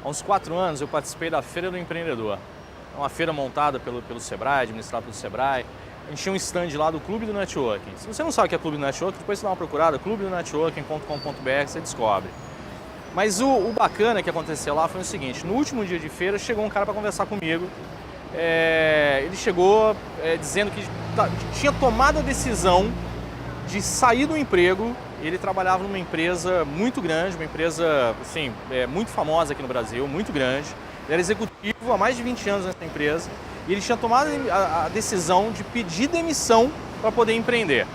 Há uns 4 anos eu participei da Feira do Empreendedor. É uma feira montada pelo Sebrae, administrada pelo Sebrae. A gente tinha um stand lá do Clube do Networking. Se você não sabe o que é Clube do Networking, depois você dá uma procurada, clubedonetworking.com.br, você descobre. Mas o bacana que aconteceu lá foi o seguinte: no último dia de feira chegou um cara para conversar comigo. Ele chegou dizendo que tinha tomado a decisão de sair do emprego. Ele trabalhava numa empresa muito grande, uma empresa assim, muito famosa aqui no Brasil, muito grande. Ele era executivo há mais de 20 anos nessa empresa e ele tinha tomado a decisão de pedir demissão para poder empreender.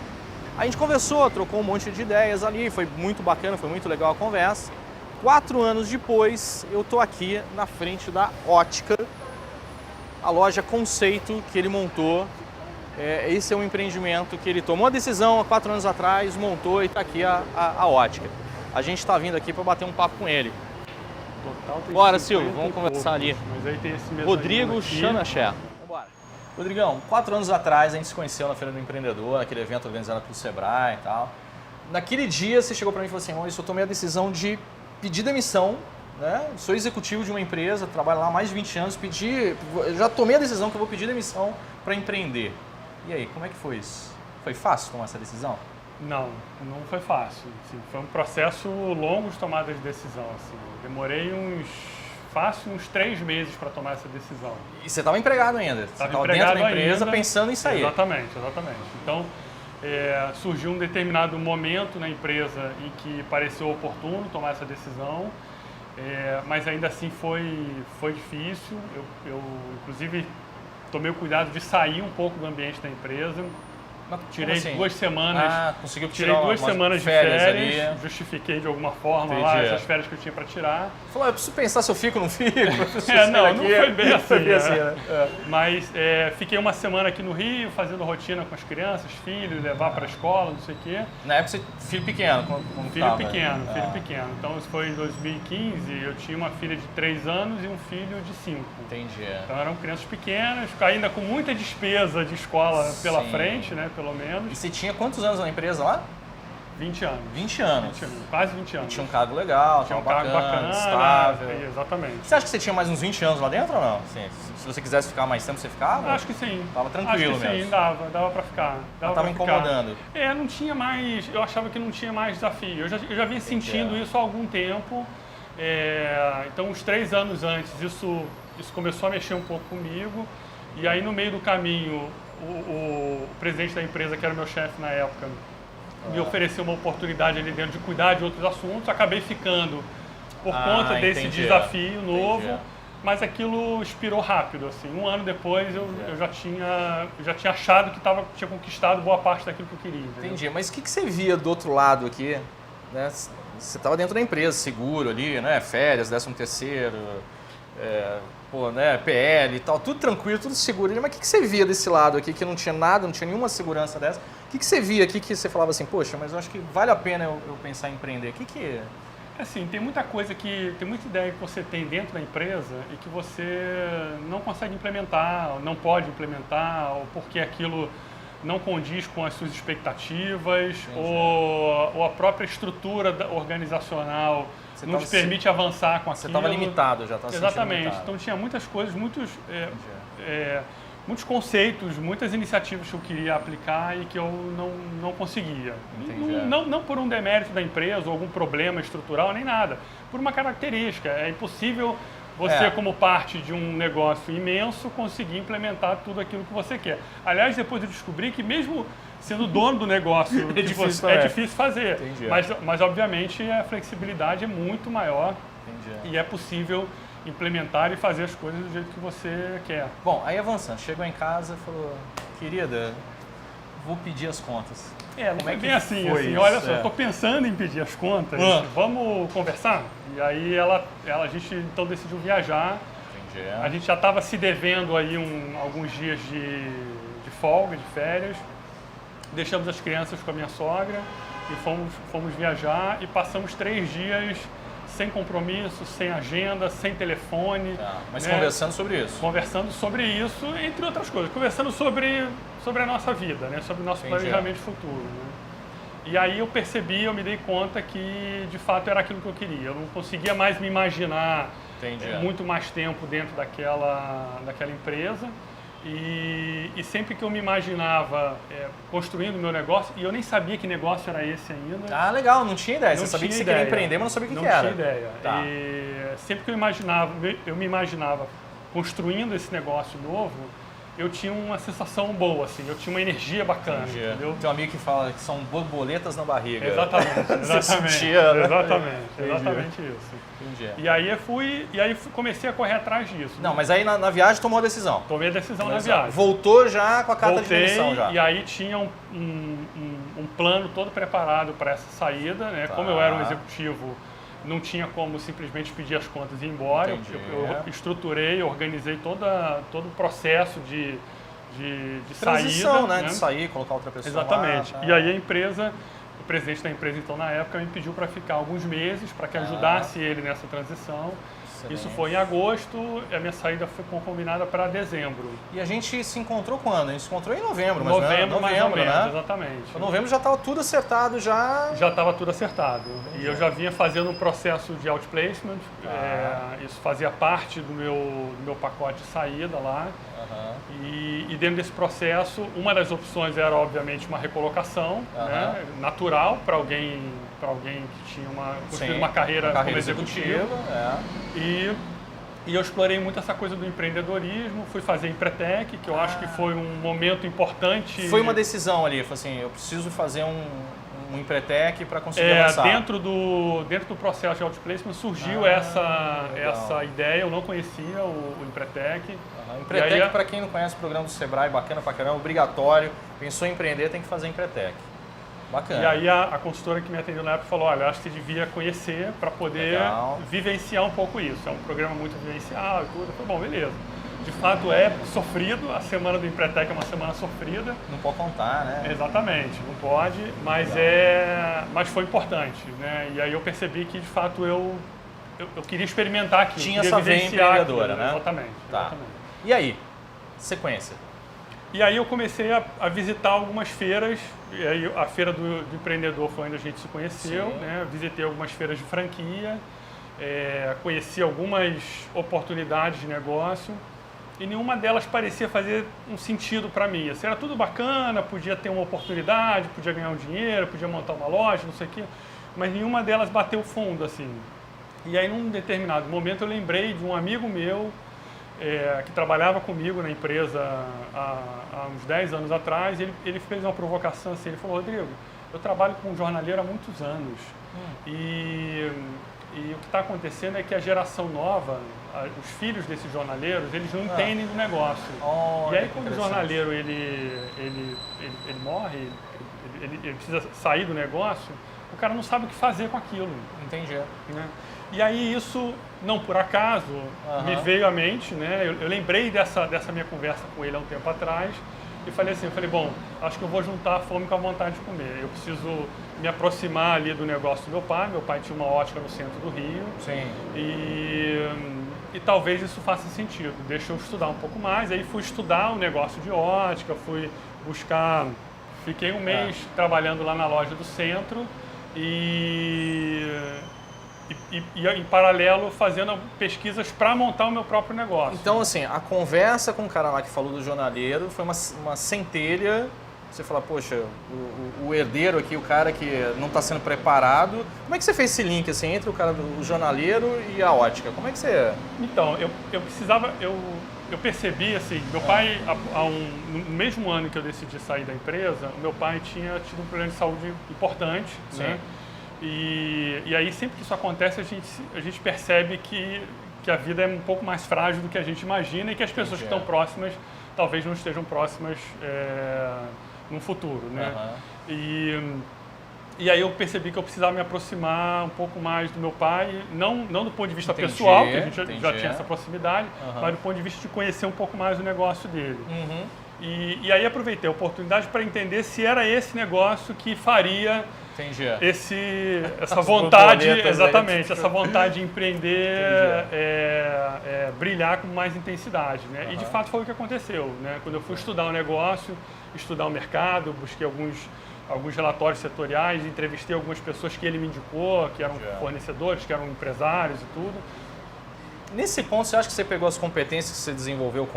A gente conversou, trocou um monte de ideias ali, foi muito bacana, foi muito legal a conversa. 4 anos depois, eu estou aqui na frente da Ótica, a loja Conceito que ele montou. Esse é um empreendimento que ele tomou a decisão há 4 anos atrás, montou e está aqui a Ótica. A gente está vindo aqui para bater um papo com ele. Total tem Bora, 50 Silvio, vamos conversar ali. Mas aí tem esse mesmo Rodrigo aqui. Chanaché. Bora. Rodrigão, 4 anos atrás a gente se conheceu na Feira do Empreendedor, naquele evento organizado pelo Sebrae e tal. Naquele dia você chegou para mim e falou assim: Maurício, eu tomei a decisão de pedir demissão, né? Sou executivo de uma empresa, trabalho lá há mais de 20 anos, já tomei a decisão que eu vou pedir demissão para empreender. E aí, como é que foi isso? Foi fácil tomar essa decisão? Não foi fácil. Assim, foi um processo longo de tomada de decisão. Assim. Demorei uns 3 meses para tomar essa decisão. E você estava empregado ainda? Você estava dentro da empresa pensando em sair? Exatamente. Então, surgiu um determinado momento na empresa em que pareceu oportuno tomar essa decisão, mas ainda assim foi difícil. Eu inclusive, tomei o cuidado de sair um pouco do ambiente da empresa. Tirei assim? 2 semanas. Conseguiu Tirei tirar 2 semanas de férias, justifiquei de alguma forma lá essas férias que eu tinha para tirar. Falou, eu preciso pensar se eu fico ou não fico. Não foi bem assim. Mas fiquei uma semana aqui no Rio, fazendo rotina com as crianças, filhos, levar para a escola, não sei o quê. Na época você filho pequeno? Filho pequeno. Então isso foi em 2015, eu tinha uma filha de 3 anos e um filho de 5. Entendi. Então eram crianças pequenas, ainda com muita despesa de escola pela frente, né? Pelo menos. E você tinha quantos anos na empresa lá? 20 anos. 20 anos. Quase 20 anos. E tinha um cargo legal, tinha um cargo bacana, estável. Exatamente. Você acha que você tinha mais uns 20 anos lá dentro ou não? Assim, se você quisesse ficar mais tempo, você ficava? Acho que sim. Tava tranquilo mesmo? Sim, dava pra ficar. Tava incomodando? Não tinha mais, eu achava que não tinha mais desafio. Eu já vinha sentindo isso há algum tempo. Então, uns 3 anos antes, isso começou a mexer um pouco comigo. E aí, no meio do caminho, o presidente da empresa, que era meu chefe na época, me ofereceu uma oportunidade ali dentro de cuidar de outros assuntos. Acabei ficando por conta desse desafio novo, mas aquilo expirou rápido. Assim. 1 ano depois eu já tinha achado que tinha conquistado boa parte daquilo que eu queria. Entendeu? Entendi, mas o que você via do outro lado aqui? Né? Você estava dentro da empresa, seguro ali, né? Férias, 13º, PL e tal, tudo tranquilo, tudo seguro. Mas o que você via desse lado aqui que não tinha nada, não tinha nenhuma segurança dessa? O que você via aqui que você falava assim, poxa, mas eu acho que vale a pena eu pensar em empreender? Assim, tem muita ideia que você tem dentro da empresa e que você não consegue implementar, não pode implementar, ou porque aquilo não condiz com as suas expectativas, ou a própria estrutura organizacional não te permite avançar com aquilo. Você estava limitado, já estava Exatamente. Limitado. Então tinha muitas coisas, muitos conceitos, muitas iniciativas que eu queria aplicar e que eu não conseguia. Não por um demérito da empresa ou algum problema estrutural, nem nada. Por uma característica. É impossível você, como parte de um negócio imenso, conseguir implementar tudo aquilo que você quer. Aliás, depois eu descobri que mesmo sendo dono do negócio, é difícil fazer. Mas, obviamente, a flexibilidade é muito maior e é possível implementar e fazer as coisas do jeito que você quer. Bom, aí avançando, chegou em casa e falou, querida, vou pedir as contas. Não é bem assim, olha só, eu estou pensando em pedir as contas, vamos conversar? E aí a gente então decidiu viajar. Entendi. A gente já estava se devendo aí alguns dias de folga, de férias. Deixamos as crianças com a minha sogra e fomos viajar e passamos 3 dias sem compromisso, sem agenda, sem telefone. Mas conversando sobre isso? Conversando sobre isso, entre outras coisas. Conversando sobre a nossa vida, né? Sobre o nosso planejamento futuro. Né? E aí eu me dei conta que de fato era aquilo que eu queria. Eu não conseguia mais me imaginar muito mais tempo dentro daquela empresa. E sempre que eu me imaginava construindo o meu negócio, e eu nem sabia que negócio era esse ainda. Ah, legal, não tinha ideia. Você Não sabia que tinha você queria ideia. empreender, mas não sabia o que Não era. tinha ideia. Tá. E sempre que eu me imaginava construindo esse negócio novo, eu tinha uma sensação boa, assim, eu tinha uma energia bacana, entendeu? Tem um amigo que fala que são borboletas na barriga. Exatamente, Você sentia, né? exatamente isso. Entendi. E aí comecei a correr atrás disso. Não, mas aí na viagem tomou a decisão. Tomei a decisão na viagem. Voltou já com a carta de Voltei, demissão já. e aí tinha um plano todo preparado para essa saída, né? Tá. Como eu era um executivo, não tinha como simplesmente pedir as contas e ir embora. Eu estruturei, organizei todo o processo de transição, saída. né? De sair, colocar outra pessoa Exatamente. lá. Tá. E aí o presidente da empresa, então, na época, me pediu para ficar alguns meses, para que ajudasse ele nessa transição. Excelente. Isso foi em agosto, e a minha saída foi combinada para dezembro. E a gente se encontrou quando? A gente se encontrou em novembro, mas novembro, mais ou menos, né? exatamente. Em novembro já estava tudo acertado, já... Já estava tudo acertado. E eu já vinha fazendo um processo de outplacement, isso fazia parte do meu pacote de saída lá. E dentro desse processo, uma das opções era, obviamente, uma recolocação, né, natural para alguém que tinha construído uma carreira como executivo. E eu explorei muito essa coisa do empreendedorismo, fui fazer Empretec, que eu acho que foi um momento importante. Foi uma decisão ali, foi assim, eu preciso fazer um Empretec para conseguir avançar. Dentro do processo de outplacement surgiu essa ideia, eu não conhecia o Empretec. Empretec, para quem não conhece o programa do Sebrae, bacana pra caramba, obrigatório, pensou em empreender, tem que fazer Empretec. Bacana. E aí a consultora que me atendeu na época falou, olha, acho que você devia conhecer para poder vivenciar um pouco isso. É um programa muito vivencial e tudo. Eu falei, bom, beleza. De fato é sofrido, a semana do Empretec é uma semana sofrida. Não pode contar, né? Exatamente, não pode, mas foi importante, né? E aí eu percebi que de fato eu queria experimentar aquilo. Tinha essa veia empreendedora, né? Exatamente. E aí? Sequência? E aí eu comecei a visitar algumas feiras, e aí a feira do empreendedor foi onde a gente se conheceu, né? Visitei algumas feiras de franquia, conheci algumas oportunidades de negócio e nenhuma delas parecia fazer um sentido para mim. Assim, era tudo bacana, podia ter uma oportunidade, podia ganhar um dinheiro, podia montar uma loja, não sei o quê, mas nenhuma delas bateu fundo, assim. E aí num determinado momento eu lembrei de um amigo meu que trabalhava comigo na empresa há uns 10 anos atrás, ele fez uma provocação assim, ele falou, Rodrigo, eu trabalho com um jornaleiro há muitos anos e o que está acontecendo é que a geração nova, os filhos desses jornaleiros, eles não entendem do negócio. E aí quando o jornaleiro ele morre, ele precisa sair do negócio, o cara não sabe o que fazer com aquilo. Entendi. Né? E aí isso, não por acaso, me veio à mente, né? Eu lembrei dessa minha conversa com ele há um tempo atrás e falei assim, bom, acho que eu vou juntar a fome com a vontade de comer. Eu preciso me aproximar ali do negócio do meu pai. Meu pai tinha uma ótica no centro do Rio. Sim. E talvez isso faça sentido. Deixa eu estudar um pouco mais. Aí fui estudar o negócio de ótica, fui buscar... Fiquei um mês trabalhando lá na loja do centro e em paralelo fazendo pesquisas para montar o meu próprio negócio. Então, assim, a conversa com o cara lá que falou do jornaleiro foi uma centelha. Você fala, poxa, o herdeiro aqui, o cara que não está sendo preparado. Como é que você fez esse link assim, entre o cara do jornaleiro e a ótica? Como é que você... Então, eu percebi, assim, meu pai, no mesmo ano que eu decidi sair da empresa, o meu pai tinha tido um problema de saúde importante, né? E aí, sempre que isso acontece, a gente percebe que a vida é um pouco mais frágil do que a gente imagina e que as pessoas que estão próximas talvez não estejam próximas no futuro, né? E aí eu percebi que eu precisava me aproximar um pouco mais do meu pai, não do ponto de vista pessoal, que a gente já tinha essa proximidade, mas do ponto de vista de conhecer um pouco mais o negócio dele. E aí aproveitei a oportunidade para entender se era esse negócio que faria essa vontade, exatamente, essa vontade de empreender, brilhar com mais intensidade, né? E de fato foi o que aconteceu, né? Quando eu fui estudar o negócio, estudar o mercado, busquei alguns relatórios setoriais, entrevistei algumas pessoas que ele me indicou, que eram fornecedores, que eram empresários e tudo. Nesse ponto, você acha que você pegou as competências que você desenvolveu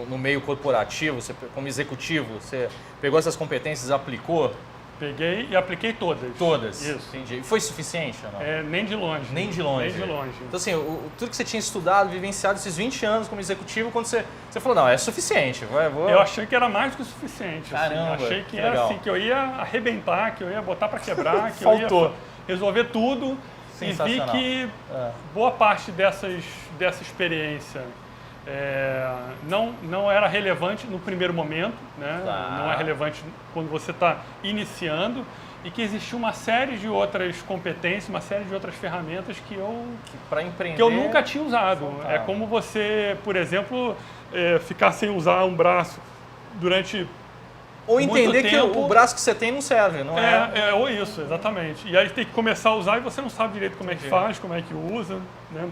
no meio corporativo, como executivo, você pegou essas competências e aplicou? Peguei e apliquei todas. Todas? Isso. Entendi. E foi suficiente ou não? Nem de longe. Nem de longe? Nem de longe. Então, assim, tudo que você tinha estudado, vivenciado esses 20 anos como executivo, quando você falou, não, é suficiente. Eu achei que era mais do que suficiente. Caramba, assim. Achei que legal. era assim, que eu ia arrebentar, que eu ia botar para quebrar, que Faltou. eu ia resolver tudo. E vi que boa parte dessa experiência não era relevante no primeiro momento, né? Não é relevante quando você está iniciando, e que existia uma série de outras competências, uma série de outras ferramentas que eu nunca tinha usado. É como você, por exemplo, ficar sem usar um braço durante ou entender muito que tempo, o braço que você tem não serve, não é? Ou isso, exatamente. E aí tem que começar a usar e você não sabe direito como é que faz, como é que usa, né?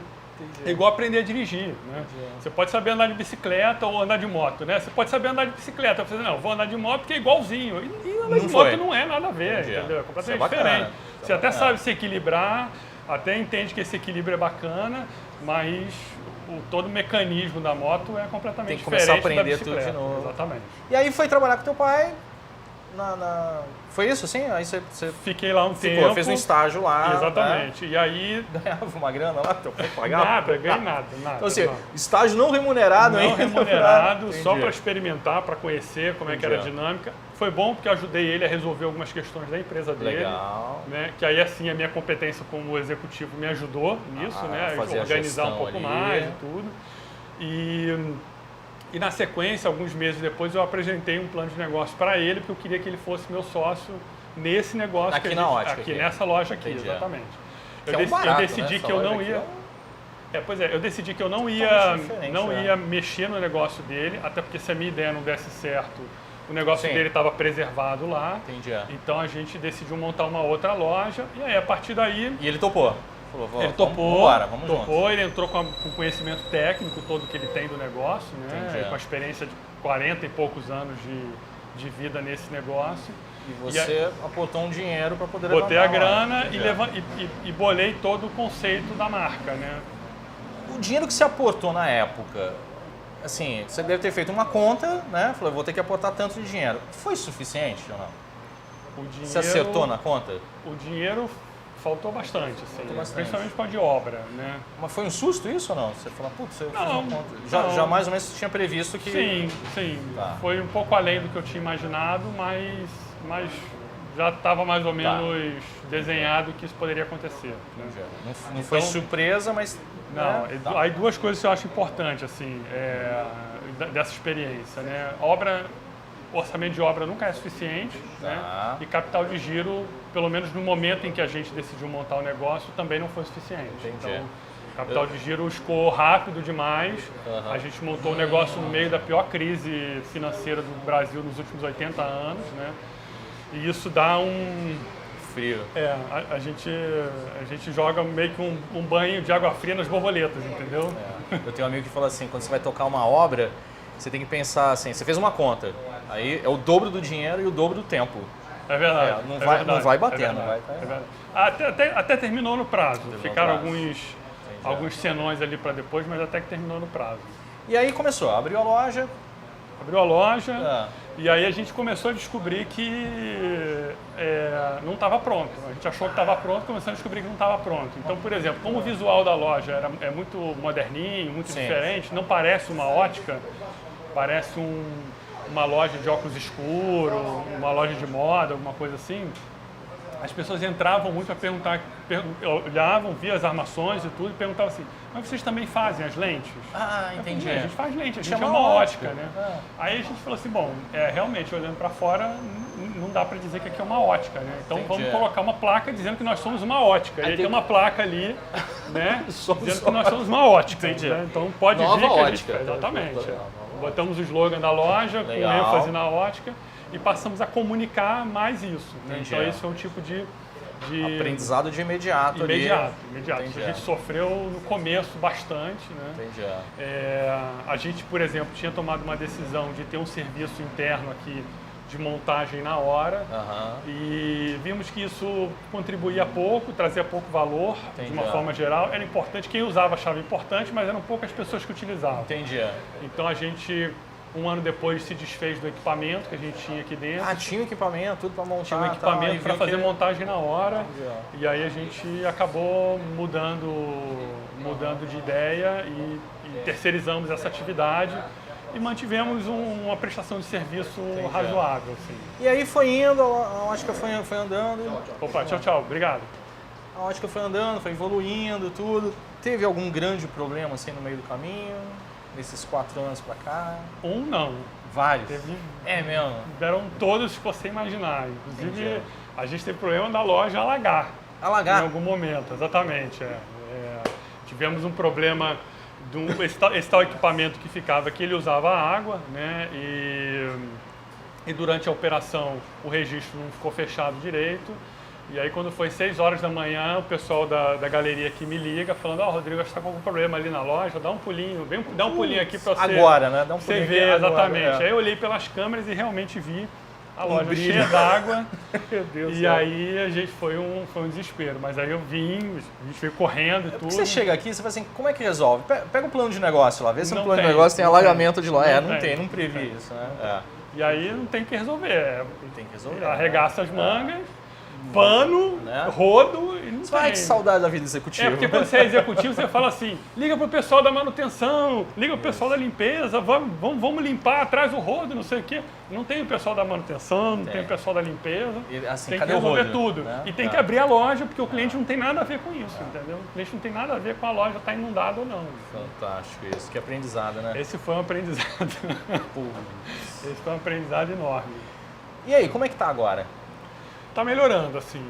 É igual aprender a dirigir, né? Você pode saber andar de bicicleta ou andar de moto, né? Você pode saber andar de bicicleta, você diz, não, vou andar de moto porque é igualzinho. E andar de moto não é nada a ver, entendeu? É completamente diferente. Você até sabe se equilibrar, até entende que esse equilíbrio é bacana, mas todo o mecanismo da moto é completamente diferente. Tem que começar a aprender tudo de novo. Exatamente. E aí foi trabalhar com teu pai Foi isso, assim? Aí você fiquei lá um tempo. Fez um estágio lá. Exatamente. Né? E aí... Ganhava uma grana lá, teu pai pagava? Nada, ganhei nada. Então, assim, estágio não remunerado ainda. Não remunerado, só para Entendi. experimentar, para conhecer como é que era a dinâmica. Foi bom porque ajudei ele a resolver algumas questões da empresa dele. Legal. Né? Que aí, assim, a minha competência como executivo me ajudou nisso, né? Organizar um pouco ali. mais e tudo. E na sequência, alguns meses depois, eu apresentei um plano de negócio para ele, porque eu queria que ele fosse meu sócio nesse negócio. Aqui na ótica. Aqui nessa loja aqui, Entendi. exatamente. Eu decidi que eu não ia... eu decidi que eu não ia mexer no negócio dele, até porque se a minha ideia não desse certo, o negócio dele estava preservado lá. Entendi. Então a gente decidiu montar uma outra loja, e aí a partir daí... E ele topou? Falou, ele topou, vamos topou, juntos. ele entrou com o conhecimento técnico todo que ele tem do negócio, né? Com a experiência de 40 e poucos anos de vida nesse negócio. E você aportou um dinheiro para poder Botei a grana e bolei todo o conceito da marca, né? O dinheiro que você aportou na época, assim, você deve ter feito uma conta, né? Falou, vou ter que aportar tanto de dinheiro. Foi suficiente ou não? Você acertou na conta? O dinheiro faltou bastante, assim, principalmente com a de obra, né? Mas foi um susto isso ou não? Você falou, putz, você fez uma conta. Não. Já mais ou menos tinha previsto que... Sim. Tá. Foi um pouco além do que eu tinha imaginado, mas já estava mais ou menos desenhado que isso poderia acontecer. Né? Não foi surpresa, mas... Não, aí duas coisas que eu acho importantes, assim, dessa experiência, né? Orçamento de obra nunca é suficiente, né? E capital de giro, pelo menos no momento em que a gente decidiu montar o negócio, também não foi suficiente. Entendi. Então, capital de giro escoou rápido demais. A gente montou o negócio no meio da pior crise financeira do Brasil nos últimos 80 anos, né? E isso dá um... frio. A gente joga meio que um banho de água fria nas borboletas, entendeu? Eu tenho um amigo que fala assim, quando você vai tocar uma obra, você tem que pensar assim, você fez uma conta, aí é o dobro do dinheiro e o dobro do tempo. É verdade. Não vai batendo. Até terminou no prazo. Ficaram alguns senões ali para depois, mas até que terminou no prazo. E aí começou, abriu a loja. E aí a gente começou a descobrir que não estava pronto. A gente achou que estava pronto, começamos a descobrir que não estava pronto. Então, por exemplo, como o visual da loja é muito moderninho, muito diferente, não parece uma ótica, parece uma loja de óculos escuros, uma loja de moda, alguma coisa assim. As pessoas entravam muito para perguntar, olhavam, via as armações e tudo e perguntavam assim, mas vocês também fazem as lentes? Entendi. A gente faz lente, a gente é uma ótica, né? Aí a gente falou assim, bom, realmente, olhando para fora, não dá para dizer que aqui é uma ótica, né? Então vamos colocar uma placa dizendo que nós somos uma ótica. E aí tem uma placa ali, né? dizendo que nós somos uma ótica. Né? Então pode Nova vir que ótica. a gente... Exatamente. Botamos o slogan da loja, com ênfase na ótica, e passamos a comunicar mais isso. Né? Então esse é um tipo de aprendizado de imediato. Imediato. A gente sofreu no começo bastante. Né? A gente, por exemplo, tinha tomado uma decisão de ter um serviço interno aqui de montagem na hora. Aham. E vimos que isso contribuía pouco, trazia pouco valor, Entendi. de uma forma geral. Era importante, quem usava achava importante, mas eram poucas pessoas que utilizavam. Entendi. Então a gente, um ano depois, se desfez do equipamento que a gente tinha aqui dentro. Ah, tinha o equipamento, tudo para montar. Tinha um tal, equipamento e para viu fazer que- montagem na hora. Entendi. E aí a gente acabou mudando de ideia e terceirizamos essa atividade e mantivemos uma prestação de serviço razoável. Assim. E aí foi indo, a ótica foi andando, Opa, tchau, tchau. Obrigado. a ótica foi andando, foi evoluindo, tudo. Teve algum grande problema assim no meio do caminho, nesses 4 anos para cá? Não. Vários. Teve, É mesmo? deram todos que você imaginar. Inclusive, Entendi. a gente teve problema da loja alagar. Em Alagar? algum momento, exatamente. Tivemos um problema esse tal equipamento que ficava aqui, ele usava água, né? E durante a operação o registro não ficou fechado direito. E aí quando foi 6 horas da manhã, o pessoal da galeria aqui me liga falando: ó, Rodrigo, acho que está com algum problema ali na loja, dá um pulinho, dá um pulinho aqui para você. Agora, né? Dá um Você pulinho vê, aqui agora, exatamente. é. Aí eu olhei pelas câmeras e realmente vi a Um loja brilho. cheia d'água. Meu Deus do E céu. aí a gente foi um desespero. Mas aí eu vim, a gente veio correndo e tudo. Porque você chega aqui e você fala assim, como é que resolve? Pega um plano de negócio lá, vê se no Não plano de tem, negócio tem não alagamento tem. de loja. Não Não tem. tem, não previ isso, né? E aí não tem o que resolver. Tem que resolver. Arregaça as mangas, pano, Né? rodo e não Ai, tem. que saudade da vida executiva. É, porque quando você é executivo, você fala assim, liga pro pessoal da manutenção, liga pro pessoal da limpeza, vamos limpar atrás do rodo, não sei o quê. Não tem o pessoal da manutenção, não tem o pessoal da limpeza. E, assim, Tem que cadê o resolver rodo, tudo. né? E tem que É. abrir a loja, porque o cliente não tem nada a ver com isso, entendeu? O cliente não tem nada a ver com a loja estar inundada ou não. Fantástico isso, que aprendizado, né? Esse foi um aprendizado. Esse foi um aprendizado enorme. E aí, como é que tá agora? Tá melhorando, assim.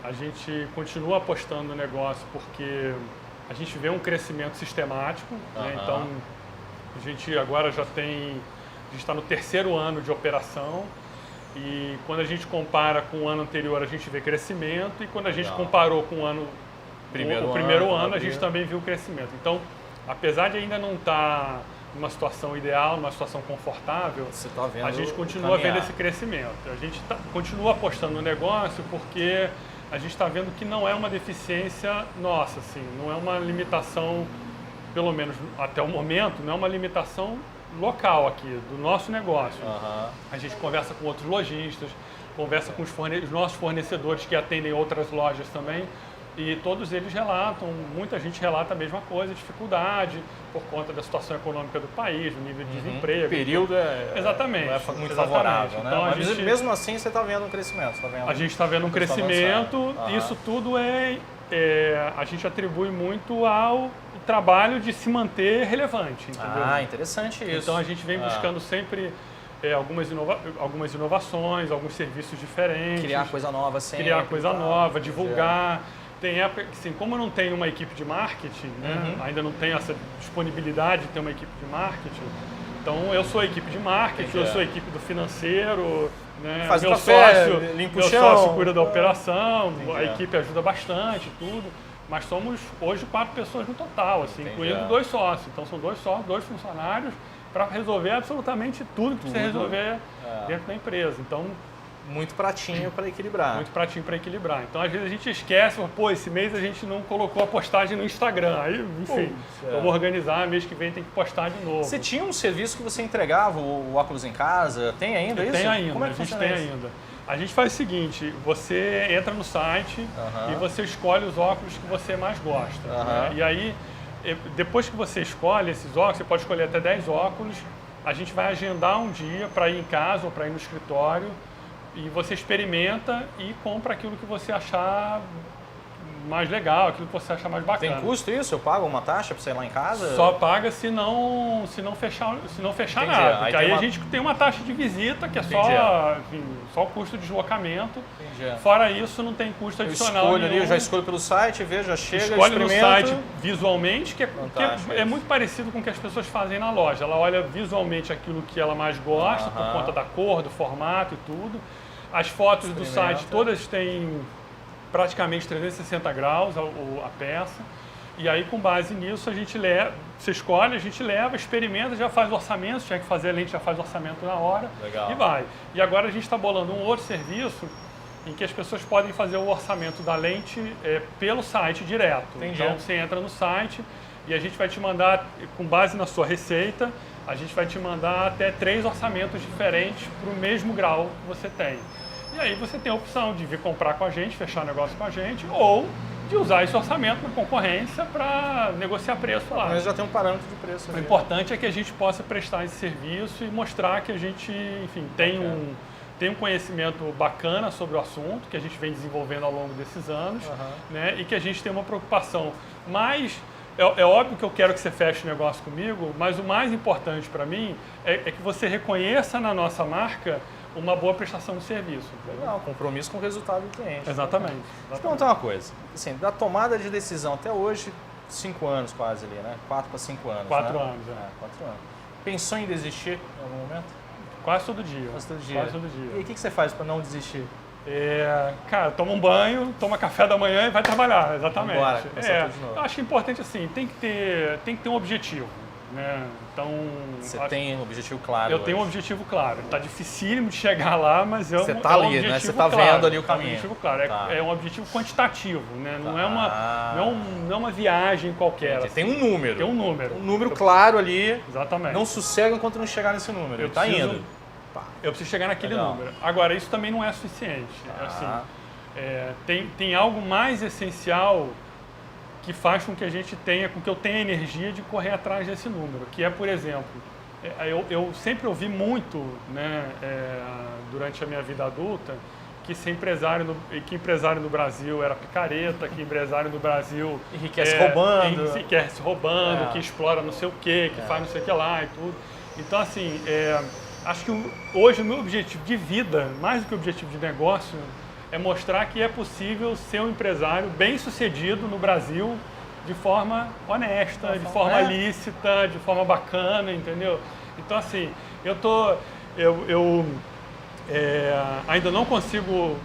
A gente continua apostando no negócio porque a gente vê um crescimento sistemático, né? Aham. Então, a gente agora já tem... A gente está no 3º ano de operação e quando a gente compara com o ano anterior, a gente vê crescimento e quando a gente Legal. comparou com o ano... Primeiro o primeiro ano, ano, a gente abriu. também viu crescimento. Então, apesar de ainda não estar numa situação ideal, numa situação confortável, Você tá vendo a gente continua caminhar. vendo esse crescimento. A gente continua apostando no negócio porque a gente está vendo que não é uma deficiência nossa, assim, não é uma limitação, pelo menos até o momento, não é uma limitação local aqui, do nosso negócio. Aham. A gente conversa com outros lojistas, conversa com os nossos fornecedores que atendem outras lojas também, e todos eles relatam, muita gente relata a mesma coisa, dificuldade por conta da situação econômica do país, do nível de desemprego. O período Exatamente, não é muito exatamente. favorável, né? Então, a Mas gente- mesmo assim você está vendo um crescimento, tá vendo? A gente está vendo um Tá avançando. crescimento, Aham. isso tudo a gente atribui muito ao trabalho de se manter relevante, entendeu? Ah, interessante isso. Então a gente vem buscando sempre algumas inovações, alguns serviços diferentes. Criar coisa nova sempre. Criar coisa tá? nova, divulgar. Tem época que, assim, como eu não tenho uma equipe de marketing, né, ainda não tenho essa disponibilidade de ter uma equipe de marketing, então eu sou a equipe de marketing, Entendi. eu sou a equipe do financeiro, né, Faz o meu café, sócio, limpa o meu chão. sócio cuida da operação, a Entendi. equipe ajuda bastante, tudo. Mas somos hoje 4 pessoas no total, assim, Entendi. incluindo 2 sócios. Então são 2 sócios, 2 funcionários para resolver absolutamente tudo que precisa resolver dentro da empresa. Então, Muito pratinho para equilibrar. muito pratinho para equilibrar. Então, às vezes a gente esquece, pô, esse mês a gente não colocou a postagem no Instagram. Aí, enfim, vamos organizar, mês que vem tem que postar de novo. Você tinha um serviço que você entregava o óculos em casa? Tem ainda isso? Tem ainda, Como é a que gente funciona tem isso? ainda. A gente faz o seguinte, você entra no site e você escolhe os óculos que você mais gosta. Né? E aí, depois que você escolhe esses óculos, você pode escolher até 10 óculos, a gente vai agendar um dia para ir em casa ou para ir no escritório e você experimenta e compra aquilo que você achar mais legal, aquilo que você achar mais bacana. Tem custo isso? Eu pago uma taxa para você ir lá em casa? Só paga se não fechar Entendi. nada. Aí Porque tem aí uma- a gente tem uma taxa de visita que é Entendi. só o custo de deslocamento. Entendi. Fora isso, não tem custo Eu adicional escolho ali, nenhum. eu já escolho pelo site, vejo, já chega, Escolhe no experimento. site visualmente, que Fantástico é isso. muito parecido com o que as pessoas fazem na loja. Ela olha visualmente aquilo que ela mais gosta, por Aham. conta da cor, do formato e tudo. As fotos do Experimenta. site todas têm praticamente 360 graus a peça. E aí, com base nisso, a gente leva, você escolhe, a gente leva, experimenta, já faz o orçamento, se tiver que fazer a lente, já faz o orçamento na hora. Legal. E vai. E agora a gente está bolando um outro serviço em que as pessoas podem fazer o orçamento da lente pelo site direto. Entendi. Então, você entra no site e a gente vai te mandar, com base na sua receita, a gente vai te mandar até 3 orçamentos diferentes para o mesmo grau que você tem. E aí você tem a opção de vir comprar com a gente, fechar negócio com a gente, ou de usar esse orçamento na concorrência para negociar preço lá. Mas já tem um parâmetro de preço ali. O importante é que a gente possa prestar esse serviço e mostrar que a gente, enfim, tem um conhecimento bacana sobre o assunto, que a gente vem desenvolvendo ao longo desses anos, né, e que a gente tem uma preocupação. Mas é óbvio que eu quero que você feche o negócio comigo, mas o mais importante para mim é que você reconheça na nossa marca uma boa prestação de serviço. Legal, compromisso com o resultado do cliente. Exatamente. Deixa eu perguntar uma coisa. Assim, da tomada de decisão até hoje, 5 anos quase ali, né? 4 para 5 anos. 4 né? anos, 4 anos. Pensou em desistir em algum momento? Quase todo dia. Quase todo dia. Quase todo dia. E o que você faz para não desistir? Cara, toma um banho, toma café da manhã e vai trabalhar, exatamente. Bora, começar tudo de novo. Eu acho que é importante assim, tem que ter um objetivo, né? Então, Você tem um objetivo claro. Eu tenho um objetivo claro. Tá dificílimo de chegar lá, mas Você tá ali, né? Você tá vendo ali o caminho. É um objetivo claro. Tá. É um objetivo quantitativo, né? Não é uma viagem qualquer. Assim. Tem um número. Tem um número. Um número claro ali. Exatamente. Não sossega enquanto não chegar nesse número. Ele tá indo. Eu preciso chegar naquele Legal. número. Agora, isso também não é suficiente. Tem algo mais essencial que faz com que eu tenha energia de correr atrás desse número, que é, por exemplo, eu sempre ouvi muito, né, durante a minha vida adulta, que empresário no Brasil era picareta, que empresário no Brasil enriquece roubando, que explora não sei o que faz não sei o que lá e tudo. Então, assim, acho que hoje o meu objetivo de vida, mais do que o objetivo de negócio, é mostrar que é possível ser um empresário bem-sucedido no Brasil de forma honesta, de forma lícita, de forma bacana, entendeu? Então, assim, eu ainda não consigo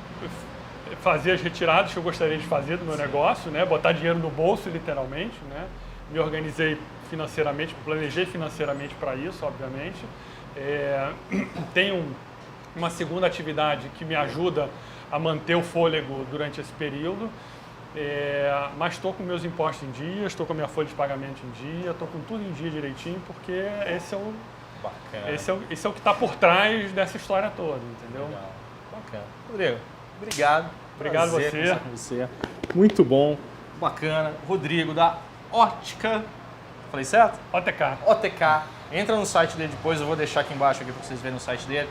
fazer as retiradas que eu gostaria de fazer do meu negócio, né? Botar dinheiro no bolso, literalmente, né? Me organizei financeiramente, planejei financeiramente para isso, obviamente. Tenho uma segunda atividade que me ajuda a manter o fôlego durante esse período, mas estou com meus impostos em dia, estou com a minha folha de pagamento em dia, estou com tudo em dia direitinho, porque esse é o que está por trás dessa história toda, entendeu? Legal. Bacana. Rodrigo, obrigado. Obrigado Prazer você. conversar com você. Muito bom. Bacana. Rodrigo, da Ótica. Falei certo? OTK. Entra no site dele depois, eu vou deixar aqui embaixo para vocês verem o site dele.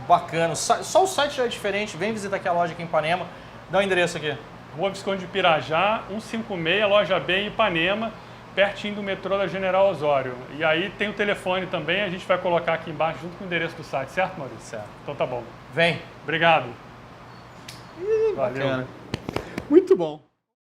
Bacana. Só o site já é diferente. Vem visitar aqui a loja aqui em Ipanema. Dá o endereço aqui. Rua Visconde de Pirajá, 156, loja B em Ipanema, pertinho do metrô da General Osório. E aí tem o telefone também, a gente vai colocar aqui embaixo junto com o endereço do site, certo, Maurício? Certo. Então tá bom. Vem. Obrigado. Valeu. Muito bom.